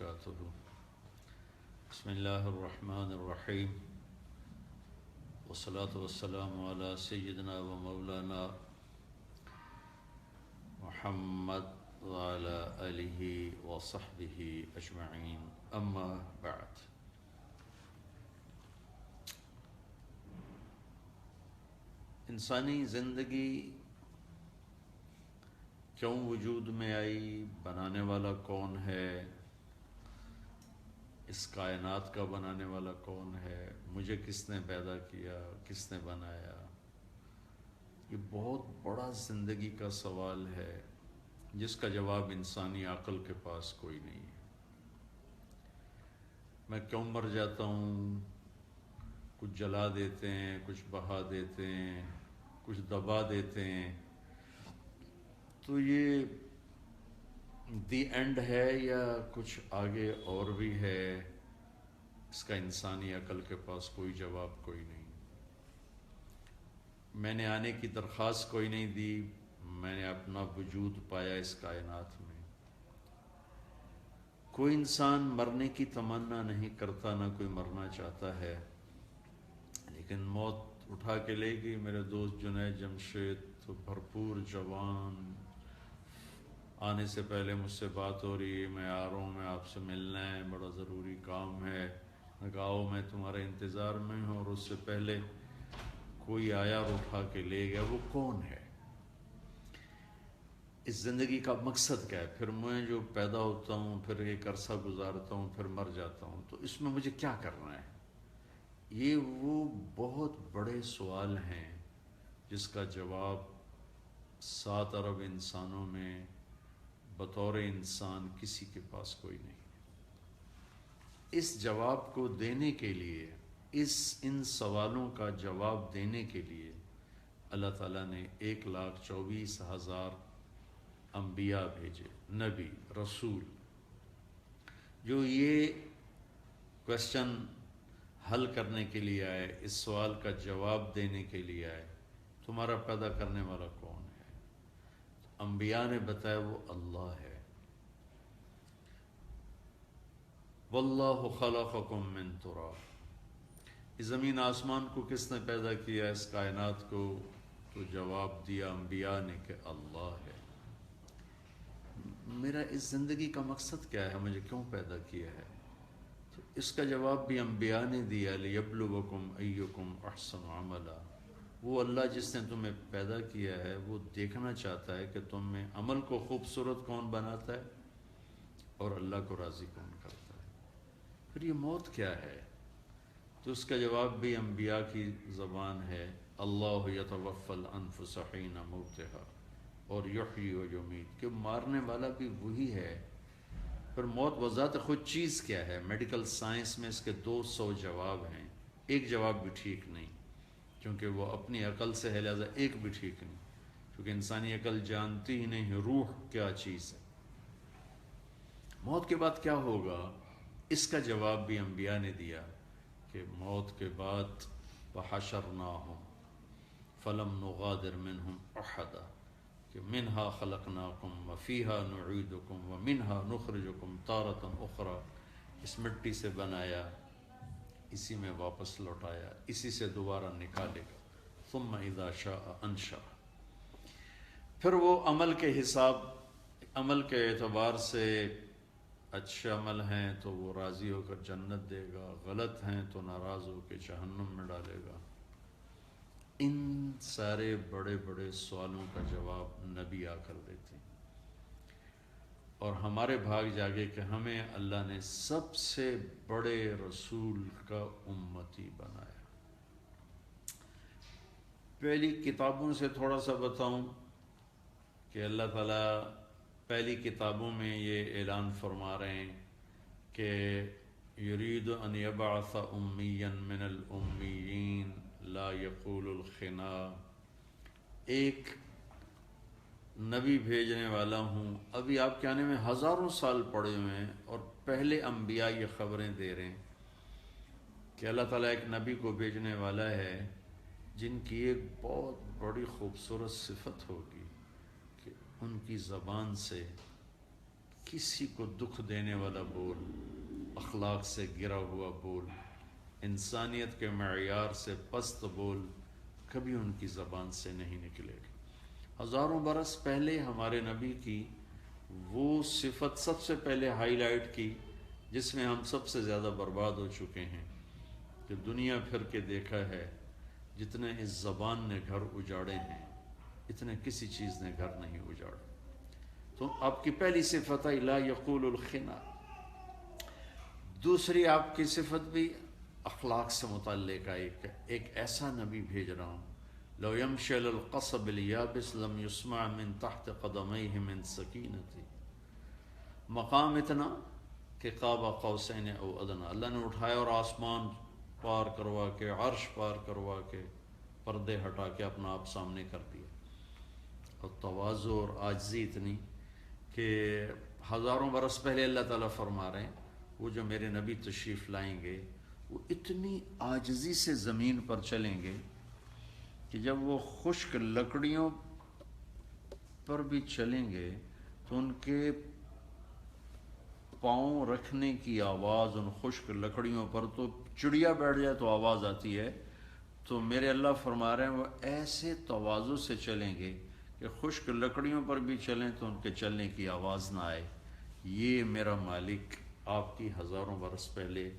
وبركاته. بسم الله الرحمن الرحيم، والصلاة والسلام على سيدنا ومولانا محمد وعلى آله وصحبه أجمعين، أما بعد. انسانی زندگی کیوں وجود میں آئی، بنانے والا کون ہے، اس کائنات کا بنانے والا کون ہے، مجھے کس نے پیدا کیا، کس نے بنایا، یہ بہت بڑا زندگی کا سوال ہے جس کا جواب انسانی عقل کے پاس کوئی نہیں ہے۔ میں کیوں مر جاتا ہوں، کچھ جلا دیتے ہیں، کچھ بہا دیتے ہیں، کچھ دبا دیتے ہیں، تو یہ دی اینڈ ہے یا کچھ آگے اور بھی ہے، اس کا انسانی عقل کے پاس کوئی جواب کوئی نہیں۔ میں نے آنے کی درخواست کوئی نہیں دی، میں نے اپنا وجود پایا اس کائنات میں۔ کوئی انسان مرنے کی تمنا نہیں کرتا، نہ کوئی مرنا چاہتا ہے، لیکن موت اٹھا کے لے گئی۔ میرے دوست جنید جمشید تو بھرپور جوان، آنے سے پہلے مجھ سے بات ہو رہی ہے، میں آ رہا ہوں، میں آپ سے ملنا ہے، بڑا ضروری کام ہے، میں کہا آؤ، میں تمہارے انتظار میں ہوں۔ اور اس سے پہلے کوئی آیا اور اٹھا کے لے گیا۔ وہ کون ہے؟ اس زندگی کا مقصد کیا ہے؟ پھر میں جو پیدا ہوتا ہوں، پھر ایک عرصہ گزارتا ہوں، پھر مر جاتا ہوں، تو اس میں مجھے کیا کرنا ہے؟ یہ وہ بہت بڑے سوال ہیں جس کا جواب 7 ارب انسانوں میں بطور انسان کسی کے پاس کوئی نہیں۔ اس جواب کو دینے کے لیے، ان سوالوں کا جواب دینے کے لیے اللہ تعالیٰ نے 1,24,000 انبیاء بھیجے، نبی، رسول، جو یہ کوشچن حل کرنے کے لیے آئے، اس سوال کا جواب دینے کے لیے آئے، تمہارا پیدا کرنے والا کون ہے؟ انبیاء نے بتایا وہ اللہ ہے۔ واللہ خلقکم من تراب، اس زمین آسمان کو کس نے پیدا کیا، اس کائنات کو؟ تو جواب دیا انبیاء نے کہ اللہ ہے۔ میرا اس زندگی کا مقصد کیا ہے، مجھے کیوں پیدا کیا ہے؟ تو اس کا جواب بھی انبیاء نے دیا، لیبلوکم ایکم احسن عملا۔ وہ اللہ جس نے تمہیں پیدا کیا ہے وہ دیکھنا چاہتا ہے کہ تم میں عمل کو خوبصورت کون بناتا ہے اور اللہ کو راضی کون کرتا ہے۔ پھر یہ موت کیا ہے؟ تو اس کا جواب بھی انبیاء کی زبان ہے، اللہ یتوفی الانفس حین موتہا اور یحیی و یمیت، کہ مارنے والا بھی وہی ہے۔ پھر موت بذات خود چیز کیا ہے؟ میڈیکل سائنس میں اس کے 200 جواب ہیں، ایک جواب بھی ٹھیک نہیں، کیونکہ وہ اپنی عقل سے ہے، لہذا ایک بھی ٹھیک نہیں، کیونکہ انسانی عقل جانتی ہی نہیں روح کیا چیز ہے۔ موت کے بعد کیا ہوگا؟ اس کا جواب بھی انبیاء نے دیا کہ موت کے بعد وحشرناہم فلم نغادر منہم احدا، کہ منہا خلقناکم وفیہا نعیدکم ومنہا نخرجکم تارۃ اخری، اس مٹی سے بنایا، اسی میں واپس لوٹایا، اسی سے دوبارہ نکالے گا، ثم اذا شاء انشأ۔ پھر وہ عمل کے حساب، عمل کے اعتبار سے اچھے عمل ہیں تو وہ راضی ہو کر جنت دے گا، غلط ہیں تو ناراض ہو کے جہنم میں ڈالے گا۔ ان سارے بڑے بڑے سوالوں کا جواب نبی آ کر دیتے ہیں، اور ہمارے بھاگ جاگے کہ ہمیں اللہ نے سب سے بڑے رسول کا امتی بنایا۔ پہلی کتابوں سے تھوڑا سا بتاؤں کہ اللہ تعالیٰ پہلی کتابوں میں یہ اعلان فرما رہے ہیں کہ یرید ان یبعث امیا من الامیین لا یقول الخنا، ایک نبی بھیجنے والا ہوں۔ ابھی آپ کے آنے میں ہزاروں سال پڑے ہوئے ہیں اور پہلے انبیاء یہ خبریں دے رہے ہیں کہ اللہ تعالیٰ ایک نبی کو بھیجنے والا ہے جن کی ایک بہت بڑی خوبصورت صفت ہوگی کہ ان کی زبان سے کسی کو دکھ دینے والا بول، اخلاق سے گرا ہوا بول، انسانیت کے معیار سے پست بول کبھی ان کی زبان سے نہیں نکلے گا۔ ہزاروں برس پہلے ہمارے نبی کی وہ صفت سب سے پہلے ہائی لائٹ کی جس میں ہم سب سے زیادہ برباد ہو چکے ہیں، کہ دنیا پھر کے دیکھا ہے جتنے اس زبان نے گھر اجاڑے ہیں اتنے کسی چیز نے گھر نہیں اجاڑے۔ تو آپ کی پہلی صفت ہے لا یقول الخنا۔ دوسری آپ کی صفت بھی اخلاق سے متعلق ہے، ایک ایسا نبی بھیج رہا ہوں لو یمشی علی القصب الیابس لم یسمع من تحت قدمیہ من سکینتی۔ مقام اتنا کہ قاب قوسین او ادنی، اللہ نے اٹھایا اور آسمان پار کروا کے، عرش پار کروا کے، پردے ہٹا کے اپنا آپ سامنے کر دیا۔ اور تواضع اور عاجزی اتنی کہ ہزاروں برس پہلے اللہ تعالیٰ فرما رہے ہیں وہ جو میرے نبی تشریف لائیں گے وہ اتنی عاجزی سے زمین پر چلیں گے کہ جب وہ خشک لکڑیوں پر بھی چلیں گے تو ان کے پاؤں رکھنے کی آواز ان خشک لکڑیوں پر، تو چڑیا بیٹھ جائے تو آواز آتی ہے، تو میرے اللہ فرما رہے ہیں وہ ایسے تواضع سے چلیں گے کہ خشک لکڑیوں پر بھی چلیں تو ان کے چلنے کی آواز نہ آئے۔ یہ میرا مالک آپ کی ہزاروں برس پہلے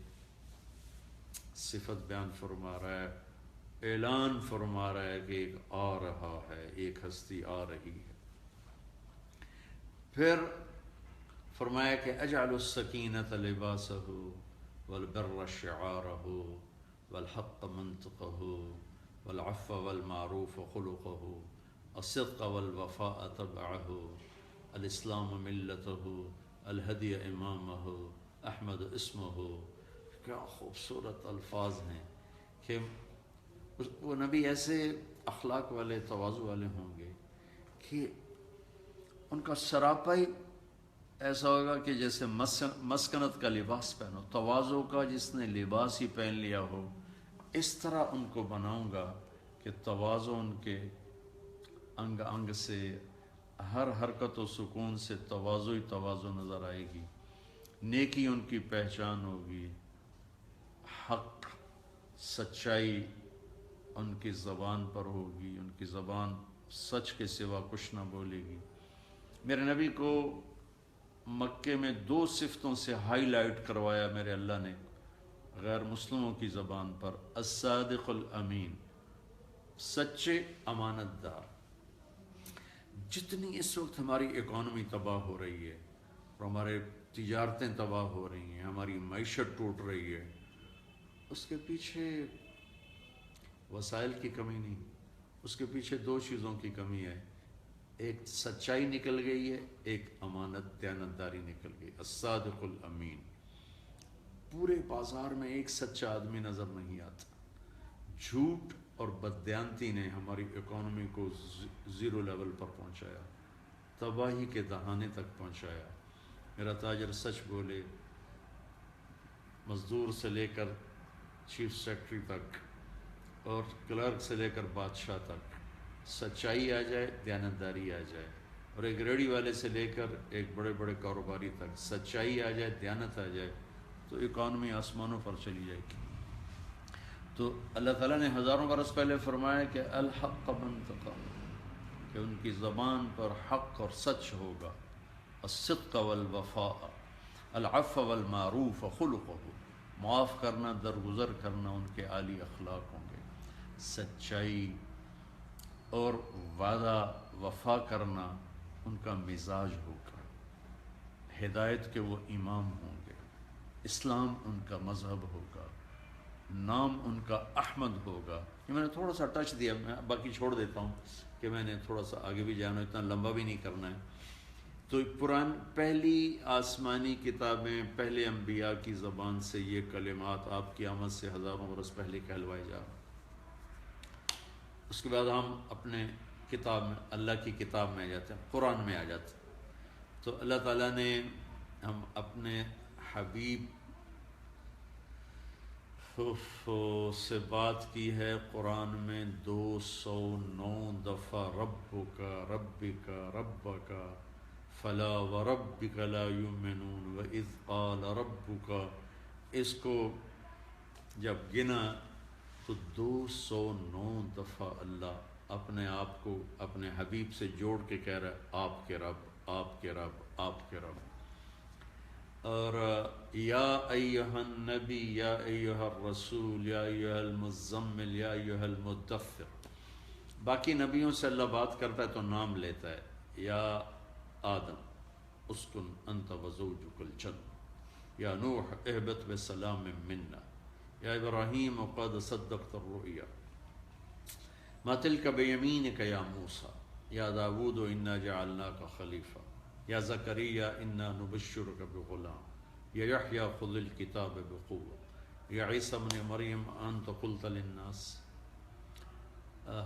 صفت بیان فرما رہا ہے، اعلان فرما رہا ہے کہ ایک آ رہا ہے، ایک ہستی آ رہی ہے۔ پھر فرمایا کہ اجعل السکینۃ لباسہ والبر شعارہ والحق منطقہ والعفو والمعروف خلقہ الصدق والوفاء تبعہ الاسلام ملتہ الہدی امامہ احمد اسمہ۔ کیا خوبصورت الفاظ ہیں کہ وہ نبی ایسے اخلاق والے، تواضع والے ہوں گے کہ ان کا سراپا ہی ایسا ہوگا کہ جیسے مسکنت کا لباس پہنو، تواضع کا جس نے لباس ہی پہن لیا ہو، اس طرح ان کو بناؤں گا کہ تواضع ان کے انگ انگ سے، ہر حرکت و سکون سے تواضع ہی تواضع نظر آئے گی، نیکی ان کی پہچان ہوگی، حق سچائی ان کی زبان پر ہوگی، ان کی زبان سچ کے سوا کچھ نہ بولے گی۔ میرے نبی کو مکے میں دو صفتوں سے ہائی لائٹ کروایا میرے اللہ نے غیر مسلموں کی زبان پر، الصادق الامین، سچے امانت دار۔ جتنی اس وقت ہماری اکانومی تباہ ہو رہی ہے اور ہمارے تجارتیں تباہ ہو رہی ہیں، ہماری معیشت ٹوٹ رہی ہے، اس کے پیچھے وسائل کی کمی نہیں، اس کے پیچھے دو چیزوں کی کمی ہے، ایک سچائی نکل گئی ہے، ایک امانت دیانتداری نکل گئی۔ الصادق الامین، پورے بازار میں ایک سچا آدمی نظر نہیں آتا۔ جھوٹ اور بددیانتی نے ہماری اکانومی کو زیرو لیول پر پہنچایا، تباہی کے دہانے تک پہنچایا۔ میرا تاجر سچ بولے، مزدور سے لے کر چیف سیکرٹری تک اور کلرک سے لے کر بادشاہ تک سچائی آ جائے، دیانتداری آ جائے، اور ایک ریڑھی والے سے لے کر ایک بڑے بڑے کاروباری تک سچائی آ جائے، دیانت آ جائے، تو اکانومی آسمانوں پر چلی جائے گی۔ تو اللہ تعالیٰ نے ہزاروں برس پہلے فرمایا کہ الحق منطقہ، کہ ان کی زبان پر حق اور سچ ہوگا، الصدق والوفاء، العفو والمعروف خلقہ، معاف کرنا، درگزر کرنا ان کے عالی اخلاق ہوں گے، سچائی اور وعدہ وفا کرنا ان کا مزاج ہوگا، ہدایت کے وہ امام ہوں گے، اسلام ان کا مذہب ہوگا، نام ان کا احمد ہوگا۔ یہ میں نے تھوڑا سا ٹچ دیا، میں باقی چھوڑ دیتا ہوں کہ میں نے تھوڑا سا آگے بھی جانا، اتنا لمبا بھی نہیں کرنا ہے۔ تو پہلی آسمانی کتابیں، پہلے انبیاء کی زبان سے یہ کلمات آپ کی آمد سے ہزاروں برس پہلے کہلوائے جا رہے ہیں۔ اس کے بعد ہم اپنے کتاب میں، اللہ کی کتاب میں آ جاتے ہیں، قرآن میں آ جاتے ہیں۔ تو اللہ تعالیٰ نے ہم اپنے حبیب سے بات کی ہے قرآن میں 209 دفعہ، ربک ربک ربک فلا وربک لا یؤمنون وإذ قال ربک، اس کو جب گنا تو 209 دفعہ اللہ اپنے آپ کو اپنے حبیب سے جوڑ کے کہہ رہا ہے آپ کے رب، آپ کے رب، آپ کے رب۔ اور یا ایہا النبی، یا ایہا الرسول، یا ایہا المزمل، یا ایہا المدثر، باقی نبیوں سے اللہ بات کرتا ہے تو نام لیتا ہے، یا آدم اسکن انت وزوجک الجنہ، یا نوح اہبط بسلام منا، یا ابراہیم قد صدقت الرؤیا، ما تلک بیمینک یا موسیٰ، یا داود انا جعلناک خلیفہ، یا زکریا انا نبشرک بغلام، یا یحییٰ خذ الکتاب بقوة، یا عیسیٰ ابن مریم انت قلت للناس۔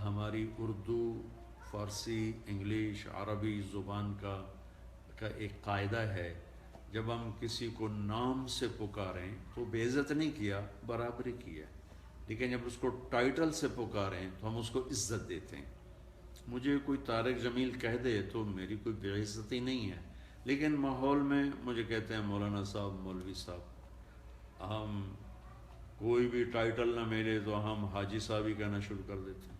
ہماری اردو، فارسی، انگلش، عربی زبان کا ایک قاعدہ ہے، جب ہم کسی کو نام سے پکاریں تو بے عزت نہیں کیا، برابری کی ہے، لیکن جب اس کو ٹائٹل سے پکاریں تو ہم اس کو عزت دیتے ہیں۔ مجھے کوئی طارق جمیل کہہ دے تو میری کوئی بے عزتی نہیں ہے، لیکن ماحول میں مجھے کہتے ہیں مولانا صاحب، مولوی صاحب، ہم کوئی بھی ٹائٹل نہ ملے تو ہم حاجی صاحب ہی کہنا شروع کر دیتے ہیں۔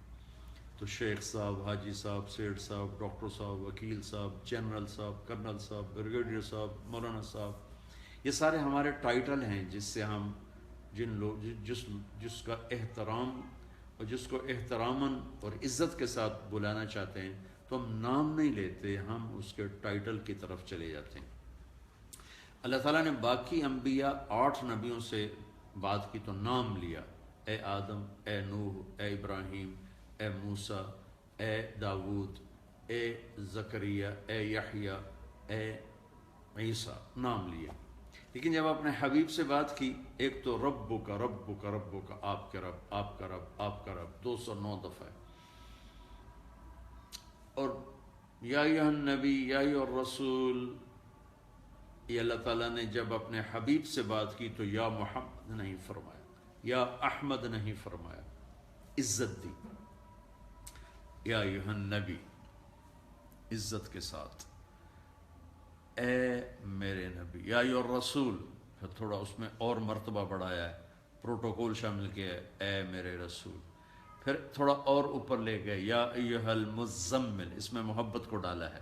تو شیخ صاحب، حاجی صاحب، سیٹھ صاحب، ڈاکٹر صاحب، وکیل صاحب، جنرل صاحب، کرنل صاحب، بریگیڈیئر صاحب، مولانا صاحب، یہ سارے ہمارے ٹائٹل ہیں جس سے ہم جن لوگ جس کا احترام اور جس کو احتراماً اور عزت کے ساتھ بلانا چاہتے ہیں تو ہم نام نہیں لیتے، ہم اس کے ٹائٹل کی طرف چلے جاتے ہیں۔ اللہ تعالیٰ نے باقی انبیاء 8 نبیوں سے بات کی تو نام لیا، اے آدم، اے نوح، اے ابراہیم، اے موسیٰ، اے داود، اے زکریا، اے یحییٰ، اے عیسیٰ، نام لیے۔ لیکن جب اپنے حبیب سے بات کی، ایک تو ربک ربک ربک، آپ کے رب، آپ کا رب، آپ کا رب، 209 دفعہ، اور یا ایھا النبی، یا ایھا الرسول، یہ اللہ تعالیٰ نے جب اپنے حبیب سے بات کی تو یا محمد نہیں فرمایا، یا احمد نہیں فرمایا، عزت دی، یا ایھا النبی، عزت کے ساتھ، اے میرے نبی، یا ایھا الرسول، پھر تھوڑا اس میں اور مرتبہ بڑھایا ہے، پروٹوکول شامل کیا ہے، اے میرے رسول، پھر تھوڑا اور اوپر لے گئے، یا ایھا المزمل، اس میں محبت کو ڈالا ہے،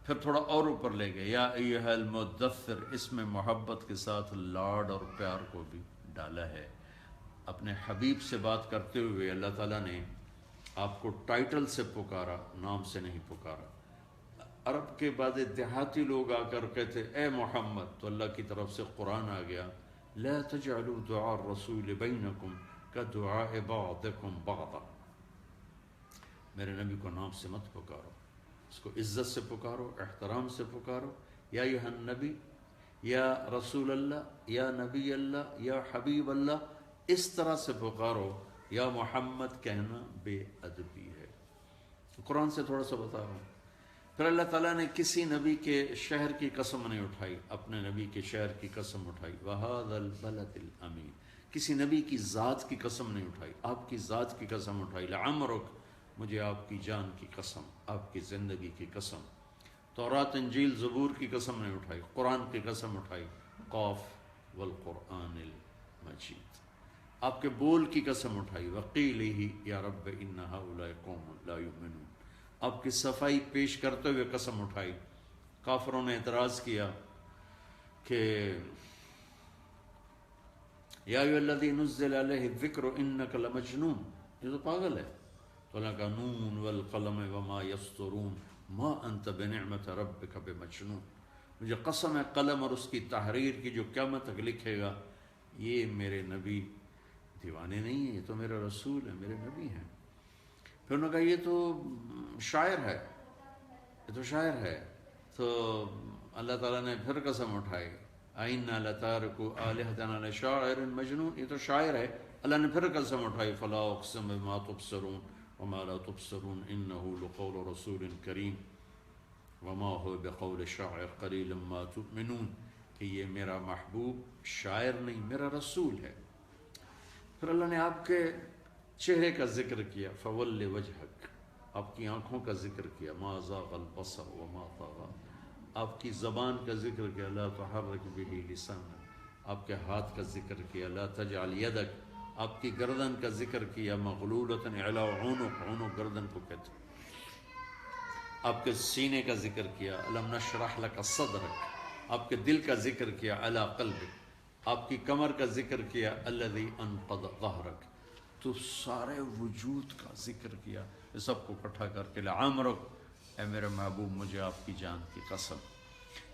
پھر تھوڑا اور اوپر لے گئے، یا ایھا المدثر، اس میں محبت کے ساتھ لاڈ اور پیار کو بھی ڈالا ہے۔ اپنے حبیب سے بات کرتے ہوئے اللہ تعالیٰ نے آپ کو ٹائٹل سے پکارا، نام سے نہیں پکارا۔ عرب کے بعد دیہاتی لوگ آ کر کہتے اے محمد، تو اللہ کی طرف سے قرآن آ گیا، لا تجعلوا دعاء الرسول بینکم کدعاء بعضکم بعضا، میرے نبی کو نام سے مت پکارو، اس کو عزت سے پکارو، احترام سے پکارو، یا ایھا النبی، یا رسول اللہ، یا نبی اللہ، یا حبیب اللہ، اس طرح سے پکارو، یا محمد کہنا بے ادبی ہے۔ قرآن سے تھوڑا سا بتا رہا ہوں۔ پھر اللہ تعالیٰ نے کسی نبی کے شہر کی قسم نہیں اٹھائی، اپنے نبی کے شہر کی قسم اٹھائی، وَهَذَا الْبَلَدِ الْأَمِينِ، کسی نبی کی ذات کی قسم نہیں اٹھائی، آپ کی ذات کی قسم اٹھائی، لَعَمْرُكَ، مجھے آپ کی جان کی قسم، آپ کی زندگی کی قسم۔ تورات، انجیل، زبور کی قسم نہیں اٹھائی، قرآن کی قسم اٹھائی، قاف والقرآن المجید، آپ کے بول کی قسم اٹھائی، وَقِيلِهِ يَا رَبِّ إِنَّ هَؤُلَاءِ قَوْمٌ لَا يُؤْمِنُونَ، آپ کی صفائی پیش کرتے ہوئے قسم اٹھائی۔ کافروں نے اعتراض کیا کہ یا ایھا الذی نزل علیہ الذکر انک لمجنون، یہ تو پاگل ہے۔ تو اللہ کا نون والقلم وما یسطرون ما انت بنعمت ربک بمجنون، مجھے قسم ہے قلم اور اس کی تحریر کی جو قیامت تک لکھے گا، یہ میرے نبی دیوانے نہیں ہیں، یہ تو میرا رسول ہے، میرے نبی ہیں۔ پھر انہوں نے کہا یہ تو شاعر ہے، یہ تو شاعر ہے۔ تو اللہ تعالیٰ نے پھر قسم اٹھائی، اَإِنَّا لَتَارِكُو آلِهَتَنَا لِشَاعِرٍ مَجْنُونٍ، یہ تو شاعر ہے۔ اللہ نے پھر قسم اٹھائی، فَلَا أُقْسِمُ بِمَا تُبْصِرُونَ وَمَا لَا تُبْصِرُونَ إِنَّهُ لَقَوْلُ رَسُولٍ كَرِيمٍ وَمَا هُوَ بِقَوْلِ شَاعِرٍ قَلِيلًا مَا تُؤْمِنُونَ، کہ یہ میرا محبوب شاعر نہیں، میرا رسول ہے۔ پھر اللہ نے آپ کے چہرے کا ذکر کیا، فَوَلِّ وَجْهَكَ، آپ کی آنکھوں کا ذکر کیا، ما زاغ البصر وما طغى، آپ کی زبان کا ذکر کیا، لا تحرک به لسانک، آپ کے ہاتھ کا ذکر کیا، لا تجعل یدک، آپ کی گردن کا ذکر کیا، مغلولۃ الی عنق، عنق گردن کو کہتے ہیں، آپ کے سینے کا ذکر کیا، الم نشرح لک صدرک، آپ کے دل کا ذکر کیا، علی قلبک، آپ کی کمر کا ذکر کیا، الذی انقض ظہرک، تو سارے وجود کا ذکر کیا، یہ سب کو اکٹھا کر کے لعمرک، اے میرے محبوب مجھے آپ کی جان کی قسم۔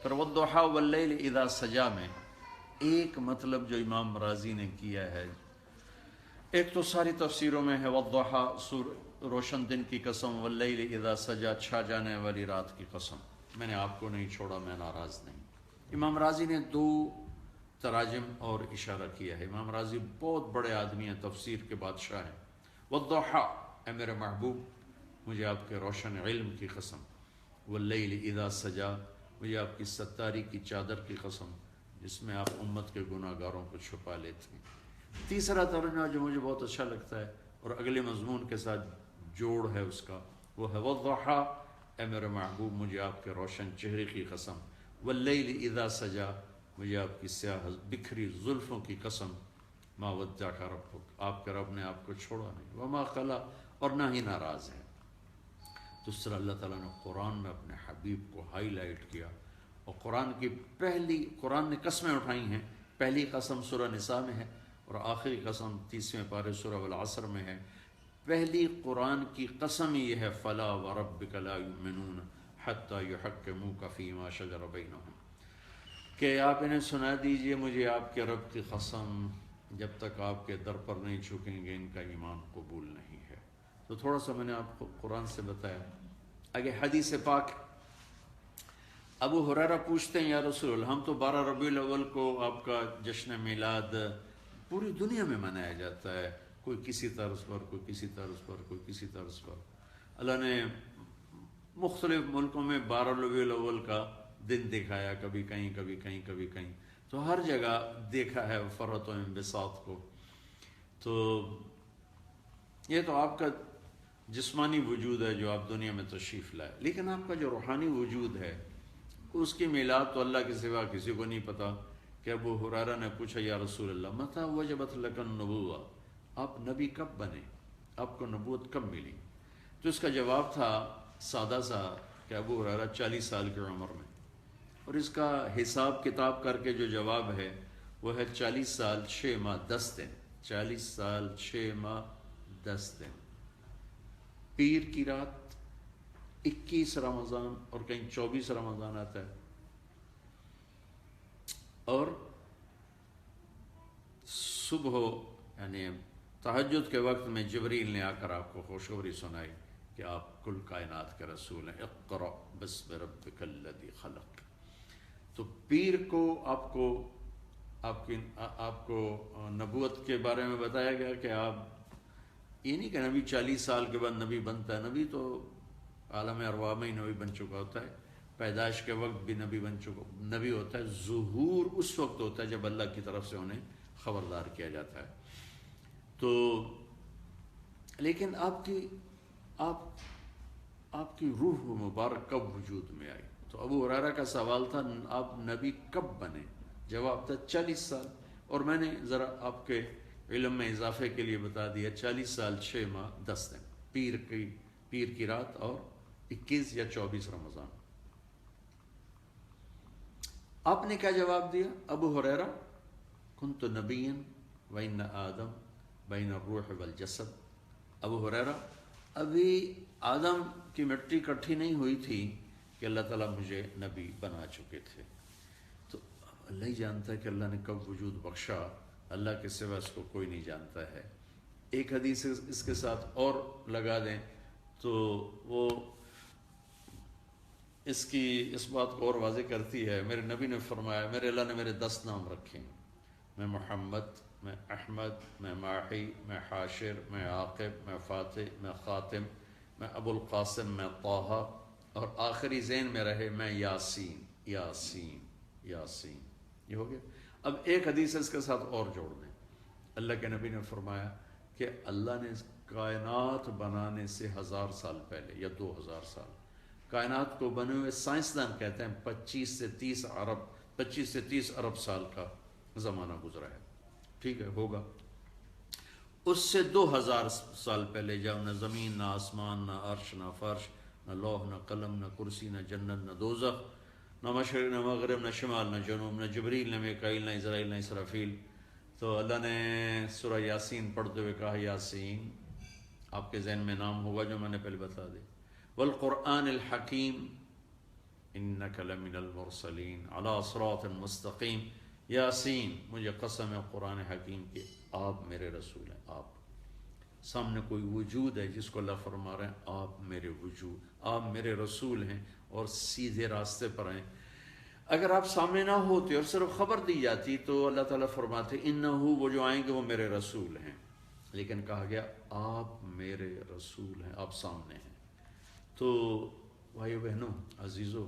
پھر والضحیٰ واللیل اذا سجا میں ایک مطلب جو امام رازی نے کیا ہے، ایک تو ساری تفسیروں میں ہے والضحیٰ روشن دن کی قسم، واللیل اذا سجا چھا جانے والی رات کی قسم، میں نے آپ کو نہیں چھوڑا، میں ناراض نہیں۔ امام رازی نے دو تراجم اور اشارہ کیا ہے، امام رازی بہت بڑے آدمی ہیں، تفسیر کے بادشاہ ہیں۔ والضحیٰ، اے میرے محبوب مجھے آپ کے روشن علم کی قسم، واللیل اذا سجا مجھے آپ کی ستاری کی چادر کی قسم جس میں آپ امت کے گناہ گاروں کو چھپا لیتے ہیں۔ تیسرا ترجمہ جو مجھے بہت اچھا لگتا ہے اور اگلے مضمون کے ساتھ جوڑ ہے اس کا، وہ ہے والضحیٰ، اے میرے محبوب مجھے آپ کے روشن چہرے کی قسم، واللیل اذا سجا مجھے آپ کی سیاہ بکھری زلفوں کی قسم، ما ودعک ربک، آپ کے رب نے آپ کو چھوڑا نہیں، وما قلی، اور نہ ہی ناراض ہے۔ تو اس طرح اللہ تعالیٰ نے قرآن میں اپنے حبیب کو ہائی لائٹ کیا، اور قرآن نے قسمیں اٹھائی ہیں، پہلی قسم سورہ نساء میں ہے اور آخری قسم 30ویں پارے سورہ والعصر میں ہے۔ پہلی قرآن کی قسم یہ ہے فلا وربک لا یؤمنون حتی یحکموک فیما شجر بینہم، کہ آپ انہیں سنا دیجئے مجھے آپ کے رب کی قسم، جب تک آپ کے در پر نہیں جھکیں گے ان کا ایمان قبول نہیں ہے۔ تو تھوڑا سا میں نے آپ کو قرآن سے بتایا۔ آگے حدیث پاک، ابو ہریرہ پوچھتے ہیں یا رسول اللہ، ہم تو 12 ربیع الاول کو آپ کا جشن میلاد پوری دنیا میں منایا جاتا ہے، کوئی کسی طرز پر، کوئی کسی طرز پر، کوئی کسی طرز پر۔ اللہ نے مختلف ملکوں میں 12 ربیع الاول کا دن دکھایا، کبھی کہیں کبھی کہیں کبھی کہیں، تو ہر جگہ دیکھا ہے فرحت و انبساط کو۔ تو یہ تو آپ کا جسمانی وجود ہے جو آپ دنیا میں تشریف لائے، لیکن آپ کا جو روحانی وجود ہے اس کی میلاد تو اللہ کے سوا کسی کو نہیں پتا۔ کہ ابو ہریرہ نے پوچھا یا رسول اللہ متى وجبت لک النبوہ، آپ نبی کب بنے، آپ کو نبوت کب ملی؟ تو اس کا جواب تھا سادہ سا کہ ابو ہریرہ 40 سال کی عمر میں، اور اس کا حساب کتاب کر کے جو جواب ہے وہ ہے 40 سال 6 ماہ 10 دن، 40 سال 6 ماہ 10 دن، پیر کی رات 21 رمضان اور کہیں 24 رمضان آتا ہے، اور صبح یعنی تہجد کے وقت میں جبریل نے آ کر آپ کو خوشخبری سنائی کہ آپ کل کائنات کے رسول ہیں، اقرأ بسم ربک الذی خلق۔ تو پیر کو آپ کو نبوت کے بارے میں بتایا گیا کہ آپ یہ نہیں کہ نبی 40 سال کے بعد نبی بنتا ہے، نبی تو عالم ارواح میں ہی نبی بن چکا ہوتا ہے، پیدائش کے وقت بھی نبی ہوتا ہے، ظہور اس وقت ہوتا ہے جب اللہ کی طرف سے انہیں خبردار کیا جاتا ہے۔ تو لیکن آپ کی روح مبارک کب وجود میں آئی؟ تو ابو ہریرہ کا سوال تھا آپ نبی کب بنے؟ جواب تھا 40 سال، اور میں نے ذرا آپ کے علم میں اضافے کے لیے بتا دیا 40 سال 6 ماہ 10 دن، پیر کی رات اور 21 یا 24 رمضان۔ آپ نے کیا جواب دیا؟ ابو ہریرہ کنت نبیا وان آدم بین الروح والجسد، ابو ہریرہ ابھی آدم کی مٹی اکٹھی نہیں ہوئی تھی کہ اللہ تعالیٰ مجھے نبی بنا چکے تھے۔ تو اللہ ہی جانتا ہے کہ اللہ نے کب وجود بخشا، اللہ کے سوا اس کو کوئی نہیں جانتا ہے۔ ایک حدیث اس کے ساتھ اور لگا دیں تو وہ اس بات کو اور واضح کرتی ہے۔ میرے نبی نے فرمایا میرے اللہ نے میرے 10 نام رکھے، میں محمد، میں احمد، میں ماحی، میں حاشر، میں عاقب، میں فاتح، میں خاتم، میں ابو القاسم، میں طٰہٰ، اور آخری ذہن میں رہے میں یاسین یاسین یاسین۔ یہ ہو گیا۔ اب ایک حدیث اس کے ساتھ اور جوڑ دیں، اللہ کے نبی نے فرمایا کہ اللہ نے کائنات بنانے سے 1000 سال پہلے یا 2000 سال، کائنات کو بنے ہوئے سائنسدان کہتے ہیں 25 سے 30 ارب سال کا زمانہ گزرا ہے، ٹھیک ہے، ہوگا۔ اس سے 2000 سال پہلے جب نہ زمین، نہ آسمان، نہ عرش، نہ فرش، نہ لوح، نہ قلم، نہ کرسی، نہ جنت، نہ دوزخ، نہ مشرق، نہ مغرب، نہ شمال، نہ جنوب، نہ جبریل، نہ میکائیل، نہ اسرائیل، نہ اسرافیل، تو اللہ نے سورہ یاسین پڑھتے ہوئے کہا یاسین، آپ کے ذہن میں نام ہوگا جو میں نے پہلے بتا دی، والقرآن الحکیم انک لمن المرسلین علی صراط مستقیم، یاسین مجھے قسم ہے قرآن حکیم کے، آپ میرے رسول ہیں۔ آپ سامنے کوئی وجود ہے جس کو اللہ فرما رہے ہیں آپ میرے وجود، آپ میرے رسول ہیں اور سیدھے راستے پر ہیں۔ اگر آپ سامنے نہ ہوتے اور صرف خبر دی جاتی تو اللہ تعالیٰ فرماتے انہو، وہ جو آئیں گے وہ میرے رسول ہیں، لیکن کہا گیا آپ میرے رسول ہیں، آپ سامنے ہیں۔ تو بھائیو بہنوں عزیزو،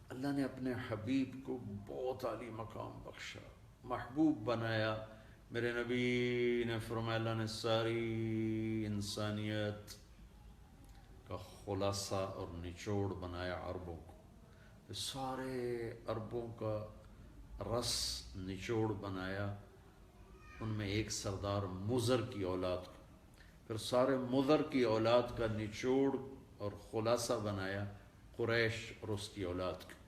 اللہ نے اپنے حبیب کو بہت عالی مقام بخشا، محبوب بنایا۔ میرے نبی نے فرمایا اللہ نے ساری انسانیت کا خلاصہ اور نچوڑ بنایا عربوں کو، سارے عربوں کا رس نچوڑ بنایا، ان میں ایک سردار مضر کی اولاد کو، پھر سارے مضر کی اولاد کا نچوڑ اور خلاصہ بنایا قریش اور اس کی اولاد کو۔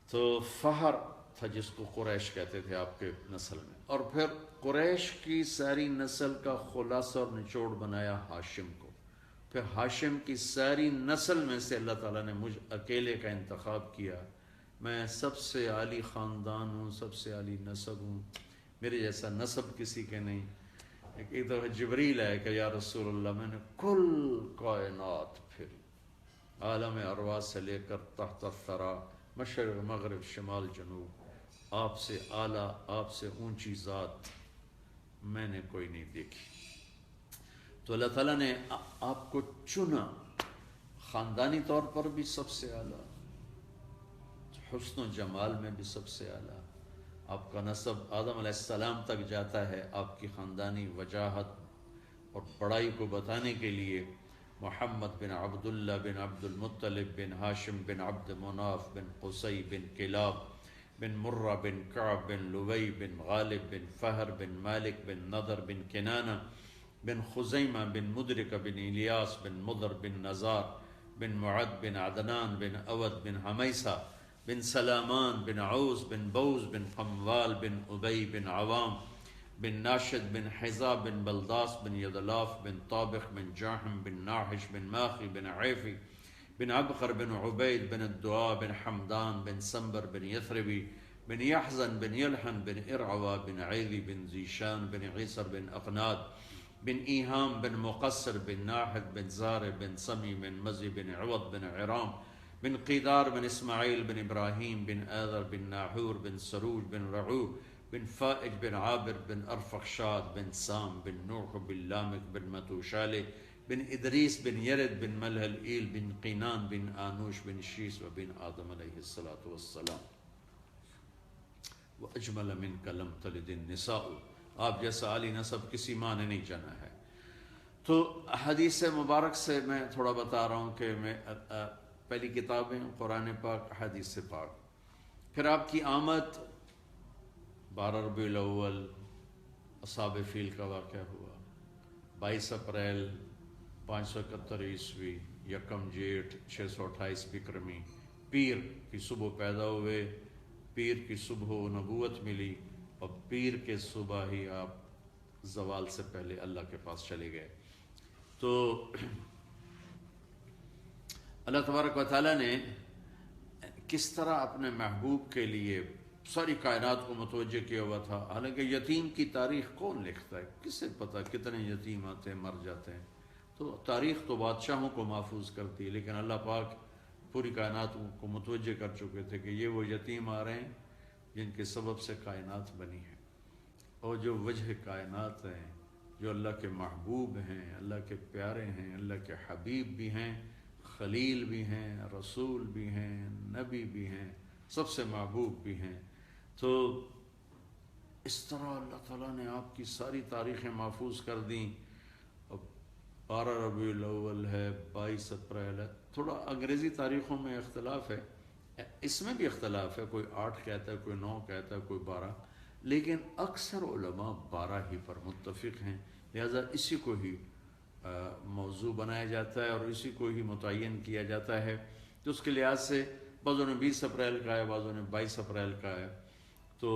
تو فہر تھا جس کو قریش کہتے تھے آپ کے نسل میں، اور پھر قریش کی ساری نسل کا خلاصہ اور نچوڑ بنایا ہاشم کو، پھر ہاشم کی ساری نسل میں سے اللہ تعالیٰ نے مجھ اکیلے کا انتخاب کیا، میں سب سے عالی خاندان ہوں، سب سے عالی نسب ہوں، میرے جیسا نسب کسی کے نہیں۔ ایک دفعہ جبریل آئے کہ یا رسول اللہ، میں نے کل کائنات پھر عالم ارواح سے لے کر تحت الثری، مشرق مغرب شمال جنوب، آپ سے اعلیٰ، آپ سے اونچی ذات میں نے کوئی نہیں دیکھی۔ تو اللہ تعالیٰ نے آپ کو چنا، خاندانی طور پر بھی سب سے اعلیٰ، حسن و جمال میں بھی سب سے اعلیٰ، آپ کا نسب آدم علیہ السلام تک جاتا ہے، آپ کی خاندانی وجاہت اور بڑائی کو بتانے کے لیے محمد بن عبداللہ بن عبد المطلب بن ہاشم بن عبد مناف بن قصی بن کلاب بن مرہ بن کعب بن لوی بن غالب بن فہر بن مالک بن نضر بن کنانہ بن خزیمہ بن مدرک بن الیاس بن مضر بن نزار بن معد بن عدنان بن اود بن حمیسہ بن سلامان بن عوز بن بوز بن قموال بن ابی بن عوام بن ناشد بن حذا بن بلداس بن یدلاف بن طابق بن جاحم بن ناحش بن ماخی بن عیفی بن عبقر بن عبید بن الدعاء بن حمدان بن سنبر بن یثربی بن یحزن بن یلحن بن ارعوا بن عیلی بن زیشان بن عیسر بن اقناد بن ایہام بن مقصر بن ناحد بن زار بن سمی بن مزی بن عوض بن عرام بن قیدار بن اسماعیل بن ابراہیم بن آذر بن ناحور بن سروج بن رعو بن فائج بن عابر بن ارفخشاد بن سام بن نوح بن لامک بن متوشالہ بن ادریس بن یرد بن ملہل ایل بن قینان بن آنوش بن شیس و بن آدم علیہ السلام۔ وَأَجْمَلَ مِنْكَ لَمْ تَلِدِ النِّسَاءُ، آپ جیسا عالی نسب کسی ماں نے نہیں جنا ہے۔ تو حدیث مبارک سے میں تھوڑا بتا رہا ہوں کہ میں پہلی کتابیں قرآن پاک، حدیث پاک، پھر آپ کی آمد 12 ربیع الاول اصحاب فیل کا واقعہ ہوا، 22 اپریل 571 عیسوی، 1 جیٹھ 628 بکرمی، پیر کی صبح پیدا ہوئے، پیر کی صبح نبوت ملی، اور پیر کے صبح ہی آپ زوال سے پہلے اللہ کے پاس چلے گئے۔ تو اللہ تبارک و تعالیٰ نے کس طرح اپنے محبوب کے لیے ساری کائنات کو متوجہ کیا ہوا تھا۔ حالانکہ یتیم کی تاریخ کون لکھتا ہے، کسے پتہ کتنے یتیم آتے ہیں مر جاتے ہیں، تو تاریخ تو بادشاہوں کو محفوظ کرتی ہے، لیکن اللہ پاک پوری کائنات کو متوجہ کر چکے تھے کہ یہ وہ یتیم آ رہے ہیں جن کے سبب سے کائنات بنی ہے، اور جو وجہ کائنات ہیں، جو اللہ کے محبوب ہیں، اللہ کے پیارے ہیں، اللہ کے حبیب بھی ہیں، خلیل بھی ہیں، رسول بھی ہیں، نبی بھی ہیں، سب سے محبوب بھی ہیں۔ تو اس طرح اللہ تعالیٰ نے آپ کی ساری تاریخیں محفوظ کر دیں. اب 12 ربیع الاول ہے، 22 اپریل ہے. تھوڑا انگریزی تاریخوں میں اختلاف ہے، اس میں بھی اختلاف ہے، کوئی 8 کہتا ہے، کوئی 9 کہتا ہے، کوئی 12، لیکن اکثر علماء 12 ہی پر متفق ہیں. لہذا اسی کو ہی موضوع بنایا جاتا ہے اور اسی کو ہی متعین کیا جاتا ہے. تو اس کے لحاظ سے بعضوں نے 20 اپریل کا ہے، بعضوں نے 22 اپریل کا ہے. تو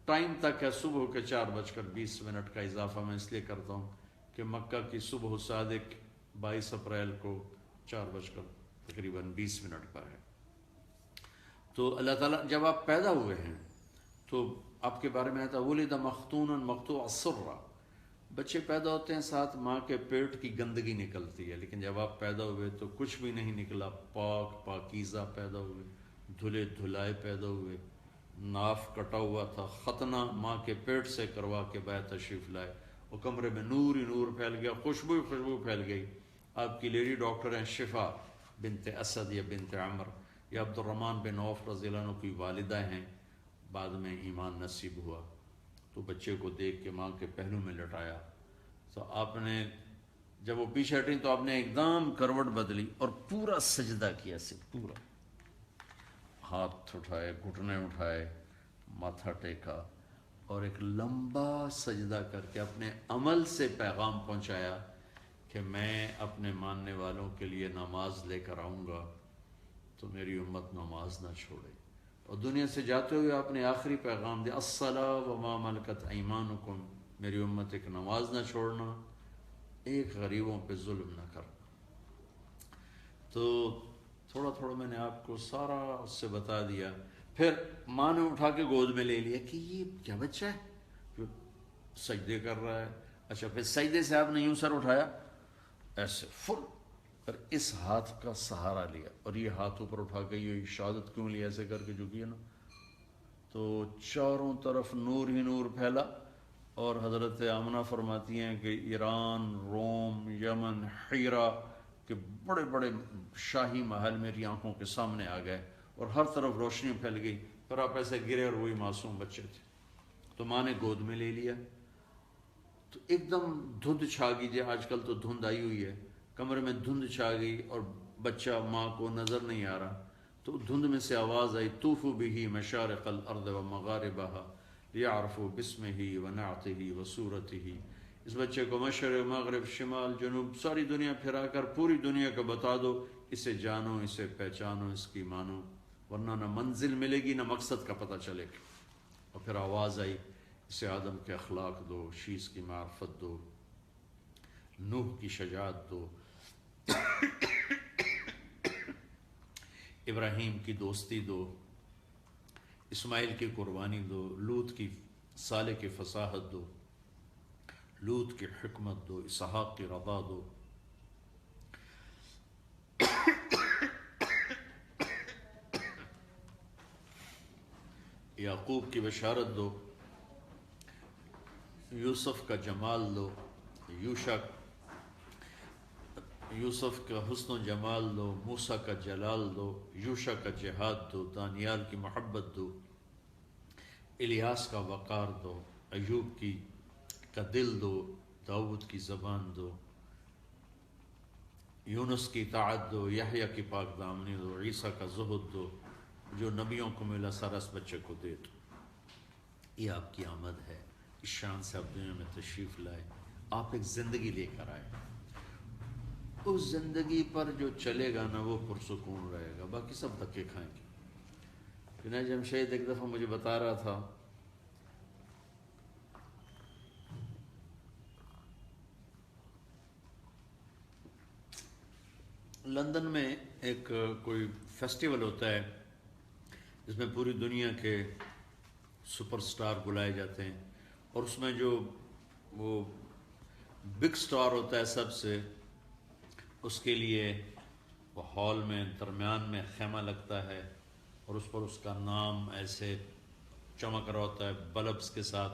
ٹائم تک ہے صبح کے 4:20 کا اضافہ میں اس لیے کرتا ہوں کہ مکہ کی صبح صادق 22 اپریل کو 4:20 پر ہے. تو اللہ تعالیٰ جب آپ پیدا ہوئے ہیں تو آپ کے بارے میں آتا ولد مختونا مقطوع السرہ، بچے پیدا ہوتے ہیں ساتھ ماں کے پیٹ کی گندگی نکلتی ہے، لیکن جب آپ پیدا ہوئے تو کچھ بھی نہیں نکلا، پاک پاکیزہ پیدا ہوئے، دھلے دھلائے پیدا ہوئے. ناف کٹا ہوا تھا، ختنہ ماں کے پیٹ سے کروا کے باہر تشریف لائے، وہ کمرے میں نور ہی نور پھیل گیا، خوشبو ہی خوشبو پھیل گئی. آپ کی لیڈی ڈاکٹر ہیں شفا بنت اسد یا بنت عمر یا عبد الرحمن بن عوف رضی اللہ عنہ کی والدہ ہیں. بعد میں ایمان نصیب ہوا تو بچے کو دیکھ کے ماں کے پہلو میں لٹایا. تو آپ نے جب وہ پیچھے ہٹی تو آپ نے ایک دم کروٹ بدلی اور پورا سجدہ کیا، پورا ہاتھ اٹھائے، گھٹنے اٹھائے، ماتھا ٹیکا اور ایک لمبا سجدہ کر کے اپنے عمل سے پیغام پہنچایا کہ میں اپنے ماننے والوں کے لیے نماز لے کر آؤں گا تو میری امت نماز نہ چھوڑے. اور دنیا سے جاتے ہوئے آپ نے آخری پیغام دیا الصلاۃ وما ملکت ایمانکم، میری امت ایک نماز نہ چھوڑنا، ایک غریبوں پہ ظلم نہ کرنا. تو تھوڑا تھوڑا میں نے آپ کو سارا اس سے بتا دیا. پھر ماں نے اٹھا کے گود میں لے لیا کہ یہ کیا بچہ ہے جو سجدے کر رہا ہے. اچھا پھر سجدے سے آپ نے یوں سر اٹھایا ایسے فل، اور اس ہاتھ کا سہارا لیا اور یہ ہاتھ اوپر اٹھا کے یہ شہادت کیوں لیا ایسے کر کے جو کیا نا، تو چاروں طرف نور ہی نور پھیلا. اور حضرت آمنہ فرماتی ہیں کہ ایران، روم، یمن، حیرہ کہ بڑے بڑے شاہی محل میری آنکھوں کے سامنے آ گئے اور ہر طرف روشنی پھیل گئی. پھر آپ ایسے گرے اور وہی معصوم بچے تھے. تو ماں نے گود میں لے لیا تو ایک دم دھند چھا گئی. جی آج کل تو دھند آئی ہوئی ہے، کمرے میں دھند چھا گئی اور بچہ ماں کو نظر نہیں آ رہا. تو دھند میں سے آواز آئی طوفوا بہ مشارق الارض ومغاربہا لیعرفوا باسمہ ونعتہ وصورتہ. اس بچے کو مشرق، مغرب، شمال، جنوب ساری دنیا پھرا کر پوری دنیا کو بتا دو، اسے جانو، اسے پہچانو، اس کی مانو، ورنہ نہ منزل ملے گی نہ مقصد کا پتہ چلے گا. اور پھر آواز آئی اسے آدم کے اخلاق دو، شیس کی معرفت دو، نوح کی شجاعت دو، ابراہیم کی دوستی دو، اسماعیل کی قربانی دو، لوط کی صالح کی فصاحت دو، لوط کی حکمت دو، اسحاق کی رضا دو. یعقوب کی بشارت دو، یوسف کا جمال دو، یوسف کا حسن و جمال دو، موسیٰ کا جلال دو، یوشع کا جہاد دو، دانیال کی محبت دو، الیاس کا وقار دو، ایوب کا دل دو، داؤد کی زبان دو، یونس کی اطاعت دو، یحییٰ کی پاک دامنی دو، عیسیٰ کا زہد دو، جو نبیوں کو ملا سارا اس بچے کو دے دو. یہ آپ کی آمد ہے، اس شان سے آپ دنیا میں تشریف لائے، آپ ایک زندگی لے کر آئے. اس زندگی پر جو چلے گا نا وہ پرسکون رہے گا، باقی سب دھکے کھائیں گے. جنید جمشید ایک دفعہ مجھے بتا رہا تھا لندن میں ایک کوئی فیسٹیول ہوتا ہے جس میں پوری دنیا کے سپر سٹار بلائے جاتے ہیں، اور اس میں جو وہ بگ سٹار ہوتا ہے سب سے، اس کے لیے وہ ہال میں درمیان میں خیمہ لگتا ہے اور اس پر اس کا نام ایسے چمک رہا ہوتا ہے بلبس کے ساتھ،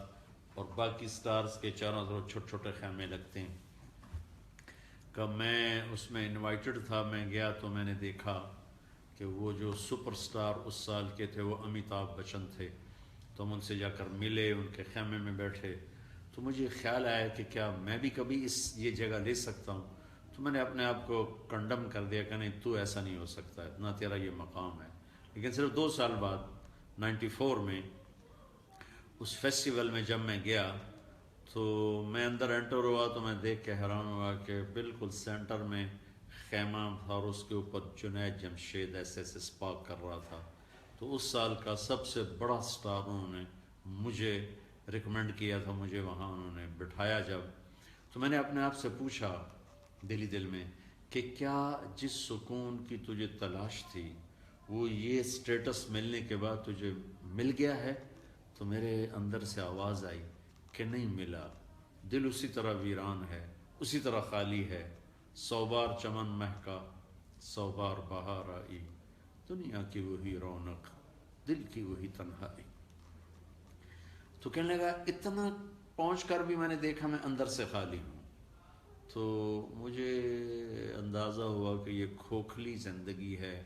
اور باقی سٹارز کے چاروں طرف چھوٹے چھوٹے خیمے لگتے ہیں. کہ میں اس میں انوائٹڈ تھا، میں گیا تو میں نے دیکھا کہ وہ جو سپر سٹار اس سال کے تھے وہ امیتابھ بچن تھے. تو ہم ان سے جا کر ملے، ان کے خیمے میں بیٹھے، تو مجھے خیال آیا کہ کیا میں بھی کبھی یہ جگہ لے سکتا ہوں. تو میں نے اپنے آپ کو کنڈم کر دیا کہ نہیں، تو ایسا نہیں ہو سکتا ہے، نہ تیرا یہ مقام ہے. لیکن صرف 2 سال بعد 94 میں اس فیسٹیول میں جب میں گیا تو میں اندر انٹر ہوا تو میں دیکھ کے حیران ہوا کہ بالکل سینٹر میں خیمہ تھا اور اس کے اوپر جنید جمشید ایسے ایسے اسپاک کر رہا تھا. تو اس سال کا سب سے بڑا سٹار انہوں نے مجھے ریکمینڈ کیا تھا، مجھے وہاں انہوں نے بٹھایا جب. تو میں نے اپنے آپ سے پوچھا دل دل میں کہ کیا جس سکون کی تجھے تلاش تھی وہ یہ سٹیٹس ملنے کے بعد تجھے مل گیا ہے؟ تو میرے اندر سے آواز آئی کہ نہیں ملا، دل اسی طرح ویران ہے، اسی طرح خالی ہے. 100 بار چمن مہکا، 100 بار بہار آئی، دنیا کی وہی رونق، دل کی وہی تنہائی. تو کہنے لگا اتنا پہنچ کر بھی میں نے دیکھا میں اندر سے خالی ہوں. تو مجھے اندازہ ہوا کہ یہ کھوکھلی زندگی ہے،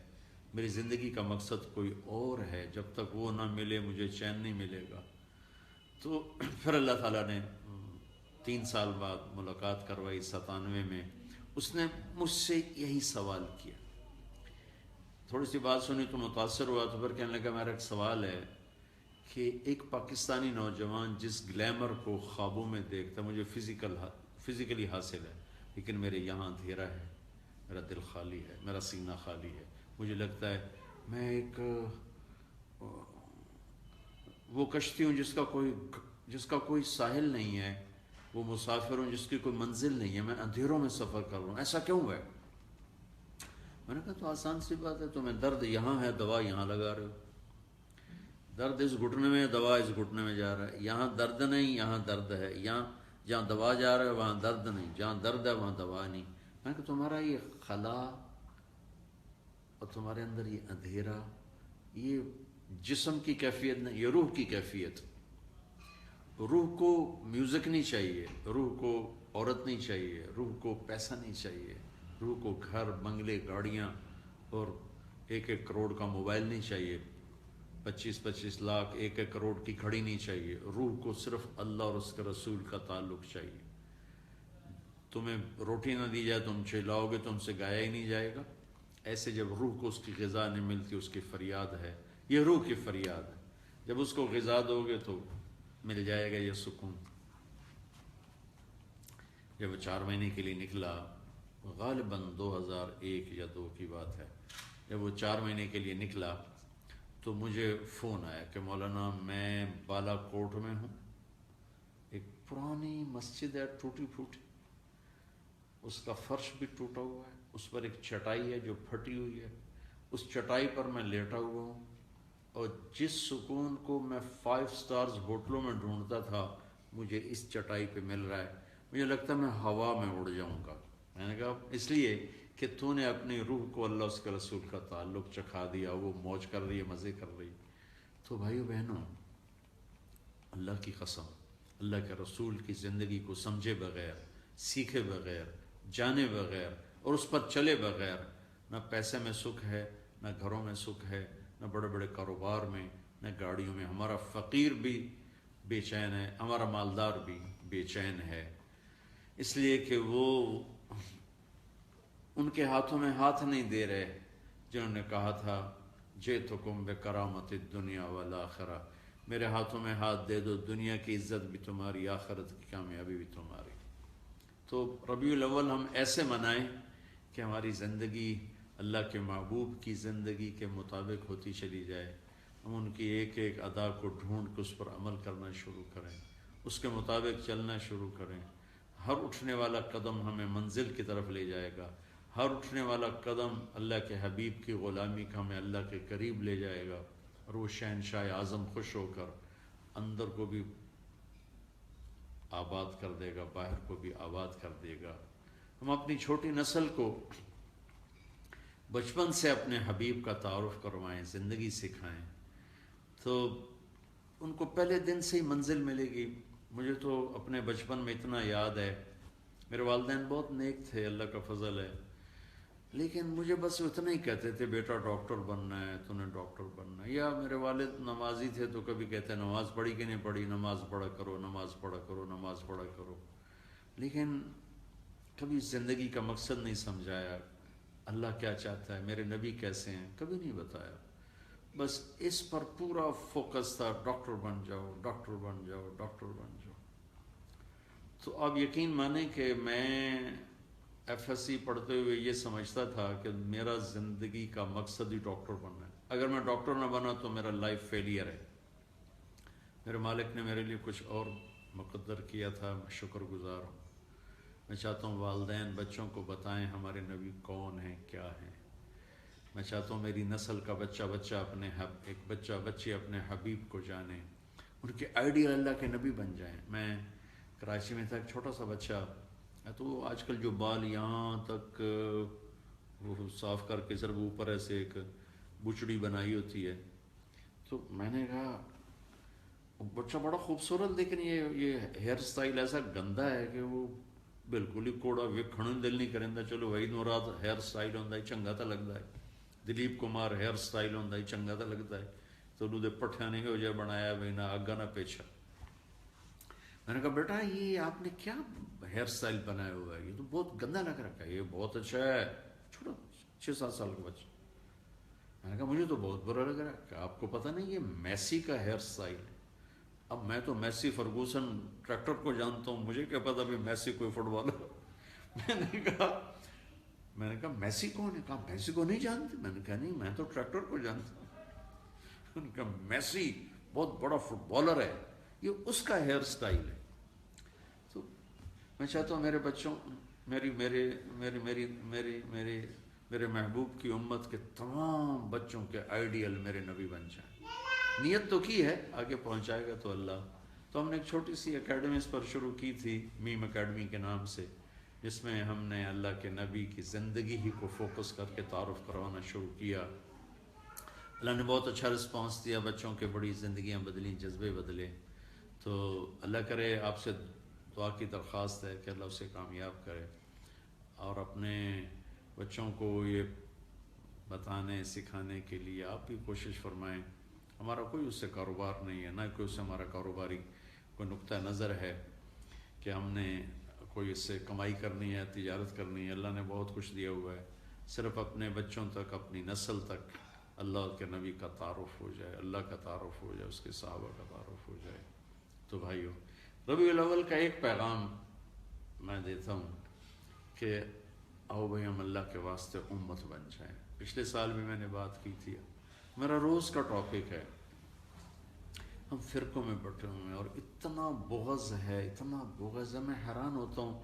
میری زندگی کا مقصد کوئی اور ہے، جب تک وہ نہ ملے مجھے چین نہیں ملے گا. تو پھر اللہ تعالیٰ نے 3 سال بعد ملاقات کروائی 97 میں. اس نے مجھ سے یہی سوال کیا. تھوڑی سی بات سنی تو متاثر ہوا، تو پھر کہنے لگا میرا ایک سوال ہے کہ ایک پاکستانی نوجوان جس گلیمر کو خوابوں میں دیکھتا، مجھے فزیکلی حاصل ہے، لیکن میرے یہاں اندھیرا ہے، میرا دل خالی ہے، میرا سینہ خالی ہے. مجھے لگتا ہے میں ایک وہ کشتی ہوں جس کا کوئی ساحل نہیں ہے، وہ مسافر ہوں جس کی کوئی منزل نہیں ہے، میں اندھیروں میں سفر کر رہا ہوں. ایسا کیوں ہے؟ میں نے کہا تو آسان سی بات ہے، تمہیں درد یہاں ہے، دوا یہاں لگا رہے ہو. درد اس گھٹنے میں، دوا اس گھٹنے میں جا رہا ہے. یہاں درد نہیں، یہاں درد ہے. یہاں جہاں دوا جا رہا ہے وہاں درد نہیں، جہاں درد ہے وہاں دوا نہیں. میں نے کہا تمہارا یہ خلا اور تمہارے اندر یہ اندھیرا، یہ جسم کی کیفیت نہیں، یہ روح کی کیفیت. روح کو میوزک نہیں چاہیے، روح کو عورت نہیں چاہیے، روح کو پیسہ نہیں چاہیے، روح کو گھر بنگلے گاڑیاں اور 1-1 کروڑ کا موبائل نہیں چاہیے، 25-25 لاکھ 1-1 کروڑ کی گھڑی نہیں چاہیے. روح کو صرف اللہ اور اس کے رسول کا تعلق چاہیے. تمہیں روٹی نہ دی جائے تم چلاؤ گے، تم سے گایا ہی نہیں جائے گا. ایسے جب روح کو اس کی غذا نہیں ملتی، اس کی فریاد ہے، یہ روح کی فریاد ہے. جب اس کو غذا دو گے تو مل جائے گا یہ سکون. جب 4 مہینے کے لیے نکلا، غالباً 2001 یا 2 کی بات ہے، جب وہ 4 مہینے کے لیے نکلا تو مجھے فون آیا کہ مولانا میں بالا کوٹ میں ہوں، ایک پرانی مسجد ہے ٹوٹی پھوٹی، اس کا فرش بھی ٹوٹا ہوا ہے، اس پر ایک چٹائی ہے جو پھٹی ہوئی ہے، اس چٹائی پر میں لیٹا ہوا ہوں، اور جس سکون کو میں 5 سٹارز ہوٹلوں میں ڈھونڈتا تھا مجھے اس چٹائی پہ مل رہا ہے. مجھے لگتا ہے میں ہوا میں اڑ جاؤں گا. میں نے کہا اس لیے کہ تو نے اپنی روح کو اللہ اس کے رسول کا تعلق چکھا دیا، وہ موج کر رہی ہے، مزے کر رہی. تو بھائیو بہنوں، اللہ کی قسم، اللہ کے رسول کی زندگی کو سمجھے بغیر، سیکھے بغیر، جانے بغیر اور اس پر چلے بغیر نہ پیسے میں سکھ ہے، نہ گھروں میں سکھ ہے، نہ بڑے بڑے کاروبار میں، نہ گاڑیوں میں. ہمارا فقیر بھی بے چین ہے، ہمارا مالدار بھی بے چین ہے، اس لیے کہ وہ ان کے ہاتھوں میں ہاتھ نہیں دے رہے جنہوں نے کہا تھا جئتکم بکرامت الدنیا والآخرہ، میرے ہاتھوں میں ہاتھ دے دو، دنیا کی عزت بھی تمہاری، آخرت کی کامیابی بھی تمہاری. تو ربیع الاول ہم ایسے منائیں کہ ہماری زندگی اللہ کے محبوب کی زندگی کے مطابق ہوتی چلی جائے. ہم ان کی ایک ایک ادا کو ڈھونڈ کے اس پر عمل کرنا شروع کریں، اس کے مطابق چلنا شروع کریں. ہر اٹھنے والا قدم ہمیں منزل کی طرف لے جائے گا، ہر اٹھنے والا قدم اللہ کے حبیب کی غلامی کا ہمیں اللہ کے قریب لے جائے گا، اور وہ شہنشاہ اعظم خوش ہو کر اندر کو بھی آباد کر دے گا، باہر کو بھی آباد کر دے گا. ہم اپنی چھوٹی نسل کو بچپن سے اپنے حبیب کا تعارف کروائیں، زندگی سکھائیں، تو ان کو پہلے دن سے ہی منزل ملے گی. مجھے تو اپنے بچپن میں اتنا یاد ہے، میرے والدین بہت نیک تھے، اللہ کا فضل ہے. لیکن مجھے بس اتنا ہی کہتے تھے بیٹا ڈاکٹر بننا ہے، تو نے ڈاکٹر بننا ہے. یا میرے والد نمازی تھے تو کبھی کہتے نماز پڑھی کہ نہیں پڑھی، نماز پڑھا کرو، نماز پڑھا کرو، نماز پڑھا کرو. لیکن کبھی زندگی کا مقصد نہیں سمجھایا، اللہ کیا چاہتا ہے، میرے نبی کیسے ہیں، کبھی نہیں بتایا. بس اس پر پورا فوکس تھا، ڈاکٹر بن جاؤ، ڈاکٹر بن جاؤ، ڈاکٹر بن جاؤ. تو آپ یقین مانیں کہ میں ایف ایس سی پڑھتے ہوئے یہ سمجھتا تھا کہ میرا زندگی کا مقصد ہی ڈاکٹر بننا ہے. اگر میں ڈاکٹر نہ بنا تو میرا لائف فیلئر ہے. میرے مالک نے میرے لیے کچھ اور مقدر کیا تھا، میں شکر گزار ہوں. میں چاہتا ہوں والدین بچوں کو بتائیں ہمارے نبی کون ہیں، کیا ہیں. میں چاہتا ہوں میری نسل کا بچہ ایک بچہ بچے اپنے حبیب کو جانیں، ان کے آئیڈیل اللہ کے نبی بن جائیں. میں کراچی میں تھا، ایک چھوٹا سا بچہ، تو آج کل جو بال یہاں تک وہ صاف کر کے صرف اوپر ایسے ایک بچڑی بنائی ہوتی ہے. تو میں نے کہا بچہ بڑا خوبصورت، لیکن یہ ہیئر سٹائل ایسا گندا ہے کہ وہ بالکل ہی کوڑا ویکھن دل نہیں کرتا. چلو وحید مراد ہیئر سٹائل ہوتا ہے چنگا تو لگتا ہے، دلیپ کمار ہیئر سٹائل ہوتا ہے چنگا تو لگتا ہے. تو انہوں نے پٹھا نہیں ہو جائے بنایا بھائی، نہ آگا نہ پیچھا. میں نے کہا بیٹا یہ آپ نے کیا ہیئر سٹائل بنایا ہوا ہے، یہ تو بہت گندا لگ رکھا ہے. یہ بہت اچھا ہے، چھوٹا 6-7 سال کا بچہ. میں نے کہا مجھے تو بہت برا لگ رہا ہے. کہ آپ کو پتہ نہیں یہ میسی کا ہیئر سٹائل ہے. اب میں تو میسی فرگوسن ٹریکٹر کو جانتا ہوں، مجھے کیا پتا بھی میسی کوئی فٹ بالر. میں نے کہا میسی کون ہے؟ کہا میسی کو نہیں جانتے. میں نے کہا نہیں، میں تو ٹریکٹر کو جانتا ہوں. ان کا میسی بہت بڑا فٹ بالر ہے، یہ اس کا ہیئر سٹائل ہے. تو میں چاہتا ہوں میرے بچوں، میری میرے میری میری میری میری میرے محبوب کی امت کے تمام بچوں کے آئیڈیل میرے نبی بن جائیں. نیت تو کی ہے، آگے پہنچائے گا تو اللہ. تو ہم نے ایک چھوٹی سی اکیڈمی اس پر شروع کی تھی، میم اکیڈمی کے نام سے، جس میں ہم نے اللہ کے نبی کی زندگی ہی کو فوکس کر کے تعارف کروانا شروع کیا. اللہ نے بہت اچھا رسپانس دیا، بچوں کے بڑی زندگیاں بدلیں، جذبے بدلے. تو اللہ کرے، آپ سے دعا کی درخواست ہے کہ اللہ اسے کامیاب کرے، اور اپنے بچوں کو یہ بتانے سکھانے کے لیے آپ بھی کوشش فرمائیں. ہمارا کوئی اس سے کاروبار نہیں ہے، نہ کوئی اس سے ہمارا کاروباری کوئی نقطہ نظر ہے کہ ہم نے کوئی اس سے کمائی کرنی ہے، تجارت کرنی ہے. اللہ نے بہت کچھ دیا ہوا ہے، صرف اپنے بچوں تک، اپنی نسل تک اللہ کے نبی کا تعارف ہو جائے، اللہ کا تعارف ہو جائے، اس کے صحابہ کا تعارف ہو جائے. تو بھائیو، ربیع الاول کا ایک پیغام میں دیتا ہوں کہ آؤ بھائی ہم اللہ کے واسطے امت بن جائیں. پچھلے سال بھی میں نے بات کی تھی، میرا روز کا ٹاپک ہے ہم فرقوں میں بٹے ہوئے ہیں اور اتنا بغض ہے، اتنا بغض ہے. میں حیران ہوتا ہوں،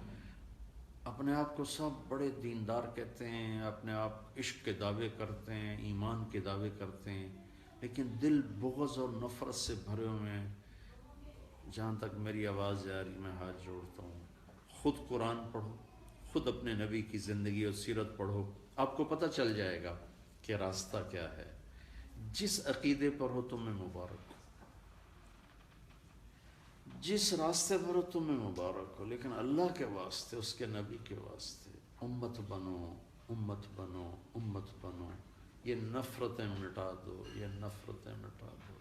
اپنے آپ کو سب بڑے دیندار کہتے ہیں، اپنے آپ عشق کے دعوے کرتے ہیں، ایمان کے دعوے کرتے ہیں، لیکن دل بغض اور نفرت سے بھرے ہوئے ہیں. جہاں تک میری آواز جا رہی میں ہاتھ جوڑتا ہوں، خود قرآن پڑھو، خود اپنے نبی کی زندگی اور سیرت پڑھو، آپ کو پتہ چل جائے گا کہ راستہ کیا ہے. جس عقیدے پر ہو تمہیں مبارک، جس راستے پر ہو تمہیں مبارک ہو، لیکن اللہ کے واسطے، اس کے نبی کے واسطے امت بنو، امت بنو، امت بنو. یہ نفرتیں مٹا دو، یہ نفرتیں مٹا دو.